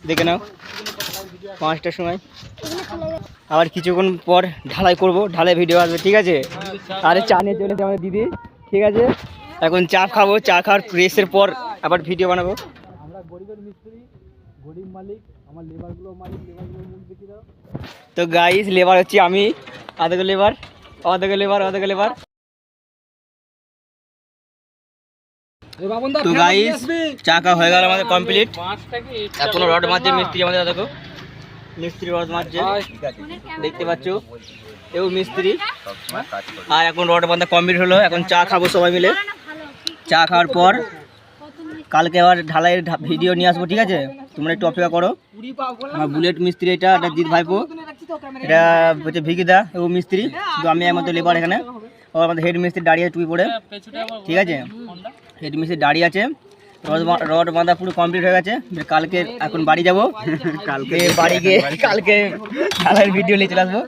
দেখে নাও 5টার সময়। আবার কিছুক্ষণ পর ঢালাই করব, ঢালাই ভিডিও আসবে, ঠিক আছে। আরে চা নিয়ে চলেছে আমাদের দিদি, ঠিক আছে। এখন চা খাবো, চা খাওয়ার রেসের পর আবার ভিডিও বানাবো। আমরা গরিবের মিস্ত্রি, গরিব মালিক, আমার লেবারগুলো মালিক, লেবারগুলো মুখ দেখি দাও। তো গাইস লেবার হচ্ছে আমি, আধেক লেবার, অধেক লেবার, অধেক লেবার। তো গাইস চা খাওয়া হয়ে গেল আমাদের কমপ্লিট। এখনো রড মারছে মিস্ত্রি আমাদের, দেখো মিস্ত্রি রড মারছে, দেখতে পাচ্ছ এও মিস্ত্রি। আর এখন রড বাঁধা কমপ্লিট হলো, এখন চা খাবো সবাই মিলে। চা খাওয়ার পর কালকে আবার ঢালাইয়ের ভিডিও নিয়ে আসবো, ঠিক আছে। তোমরা একটু অপেক্ষা করো। আমার বুলেট মিস্ত্রি, এটা জিৎ ভাইপো, এটা হচ্ছে ভিকিদা, ও মিস্ত্রি, শুধু আমি একমাত্র লেবার এখানে। ও আমাদের হেড মিস্ত্রি দাঁড়িয়ে টুপি পরে, ঠিক আছে। হেড মিস্ত্রি দাঁড়িয়ে আছে। রড বাঁধা পুরো কমপ্লিট হয়ে গেছে। কালকে এখন বাড়ি যাবো, কালকে বাড়ি গিয়ে কালকে ঢালাইয়ের ভিডিও নিয়ে চলে আসবো।